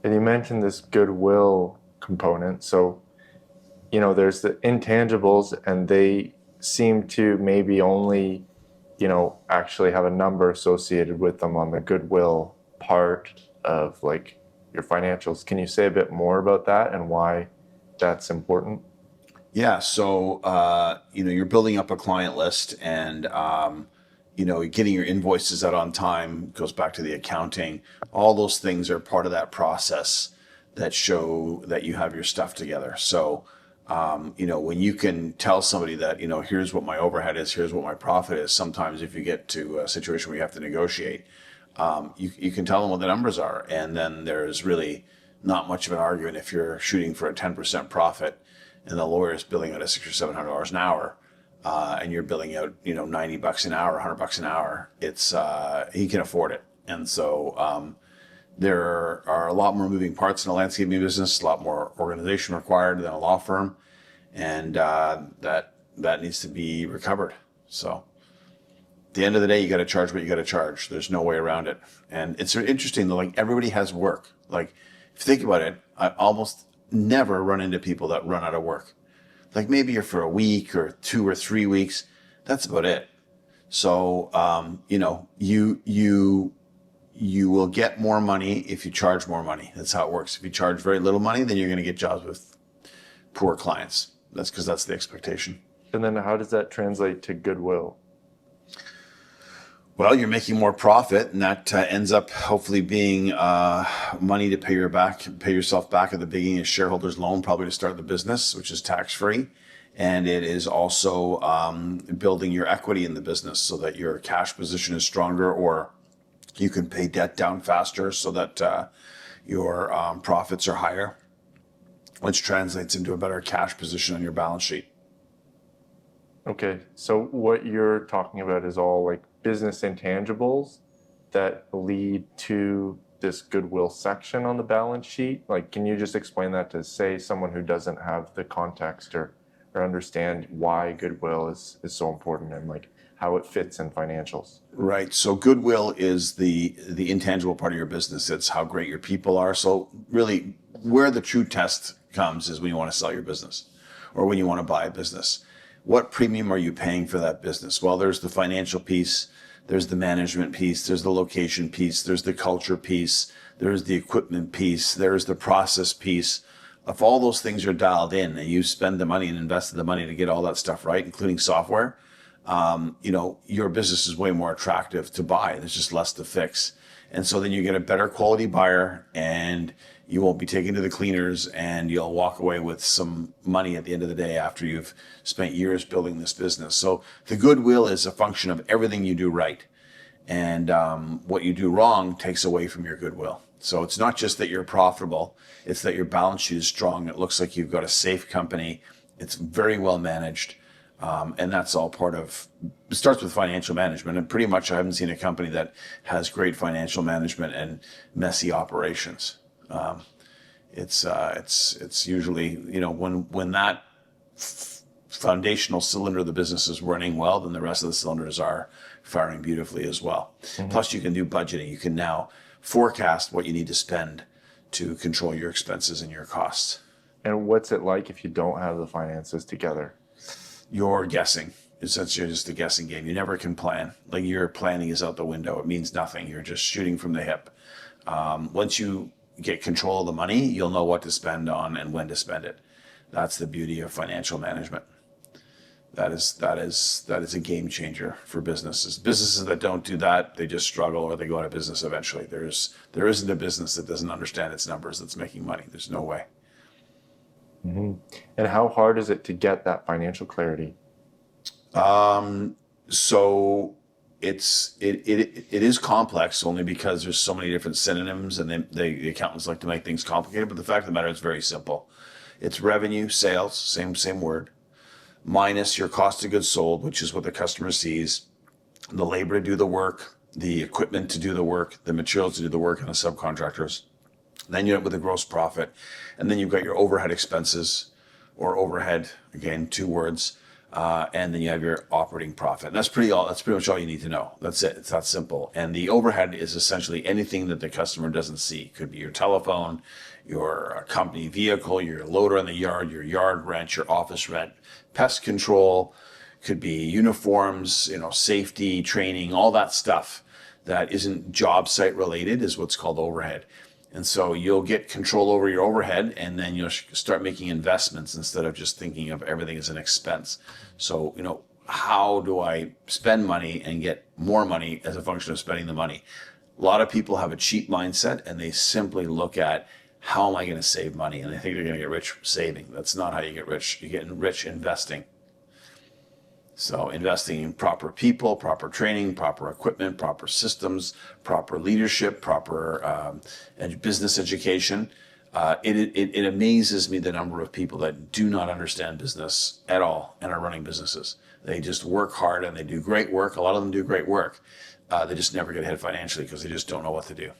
And you mentioned this goodwill component. So, there's the intangibles, and they seem to maybe only, actually have a number associated with them on the goodwill part of like your financials. Can you say a bit more about that and why that's important? Yeah, so you're building up a client list, and getting your invoices out on time goes back to the accounting. All those things are part of that process that show that you have your stuff together. So, when you can tell somebody that, here's what my overhead is, here's what my profit is. Sometimes if you get to a situation where you have to negotiate, you can tell them what the numbers are, and then there's really not much of an argument if you're shooting for a 10% profit and the lawyer is billing out at $600 or $700 an hour, and you're billing out, $90 an hour, $100 an hour. It's he can afford it, and so there are a lot more moving parts in a landscaping business, a lot more organization required than a law firm, and that needs to be recovered. So at the end of the day, you got to charge what you got to charge. There's no way around it. And it's interesting though, like everybody has work. Like if you think about it, I almost never run into people that run out of work. Like maybe you're for a week or 2 or 3 weeks. That's about it. So, you will get more money if you charge more money. That's how it works. If you charge very little money, then you're going to get jobs with poor clients. That's because that's the expectation. And then how does that translate to goodwill? Well, you're making more profit, and that ends up hopefully being money to pay yourself back at the beginning of shareholders' loan, probably to start the business, which is tax free, and it is also building your equity in the business so that your cash position is stronger, or you can pay debt down faster so that your profits are higher, which translates into a better cash position on your balance sheet. Okay, so what you're talking about is all like business intangibles that lead to this goodwill section on the balance sheet. Like, can you just explain that to, say, someone who doesn't have the context or understand why goodwill is so important and like how it fits in financials? Right. So goodwill is the intangible part of your business. It's how great your people are. So really, where the true test comes is when you want to sell your business or when you want to buy a business. What premium are you paying for that business? Well, there's the financial piece, there's the management piece, there's the location piece, there's the culture piece, there's the equipment piece, there's the process piece. If all those things are dialed in and you spend the money and invested the money to get all that stuff right, including software, your business is way more attractive to buy. There's just less to fix. And so then you get a better quality buyer, and you won't be taken to the cleaners, and you'll walk away with some money at the end of the day after you've spent years building this business. So the goodwill is a function of everything you do right. And what you do wrong takes away from your goodwill. So it's not just that you're profitable, it's that your balance sheet is strong. It looks like you've got a safe company. It's very well managed. And that's all part of, it starts with financial management. And pretty much I haven't seen a company that has great financial management and messy operations. It's usually, when that foundational cylinder of the business is running well, then the rest of the cylinders are firing beautifully as well. Mm-hmm. Plus you can do budgeting. You can now forecast what you need to spend to control your expenses and your costs. And what's it like if you don't have the finances together? You're guessing. It's just a guessing game. You never can plan. Like, your planning is out the window. It means nothing. You're just shooting from the hip. Once you get control of the money, you'll know what to spend on and when to spend it. That's the beauty of financial management. That is a game changer for businesses. Businesses that don't do that, they just struggle, or they go out of business eventually. There isn't a business that doesn't understand its numbers that's making money. There's no way. Mm-hmm. And how hard is it to get that financial clarity? So it is complex, only because there's so many different synonyms, and the accountants like to make things complicated. But the fact of the matter is very simple. It's revenue, sales, same word, minus your cost of goods sold, which is what the customer sees, the labor to do the work, the equipment to do the work, the materials to do the work, and the subcontractors. Then you end up with a gross profit. And then you've got your overhead expenses, or overhead, again, two words, and then you have your operating profit. That's pretty much all you need to know. That's it. It's that simple. And the overhead is essentially anything that the customer doesn't see. It could be your telephone, your company vehicle, your loader in the yard, your yard rent, your office rent, pest control, could be uniforms, safety, training, all that stuff that isn't job site related is what's called overhead. And so you'll get control over your overhead, and then you'll start making investments instead of just thinking of everything as an expense. So, how do I spend money and get more money as a function of spending the money? A lot of people have a cheap mindset, and they simply look at, how am I going to save money? And they think they're going to get rich saving. That's not how you get rich. You get rich investing. So investing in proper people, proper training, proper equipment, proper systems, proper leadership, proper business education. It amazes me the number of people that do not understand business at all and are running businesses. They just work hard and they do great work. A lot of them do great work. They just never get ahead financially because they just don't know what to do.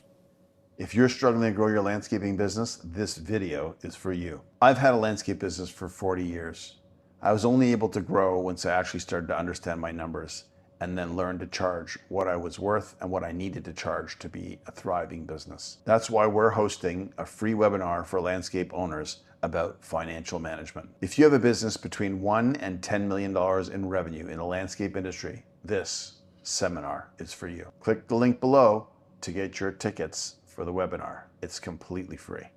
If you're struggling to grow your landscaping business, this video is for you. I've had a landscape business for 40 years. I was only able to grow once I actually started to understand my numbers and then learn to charge what I was worth and what I needed to charge to be a thriving business. That's why we're hosting a free webinar for landscape owners about financial management. If you have a business between $1 and $10 million in revenue in the landscape industry, this seminar is for you. Click the link below to get your tickets for the webinar. It's completely free.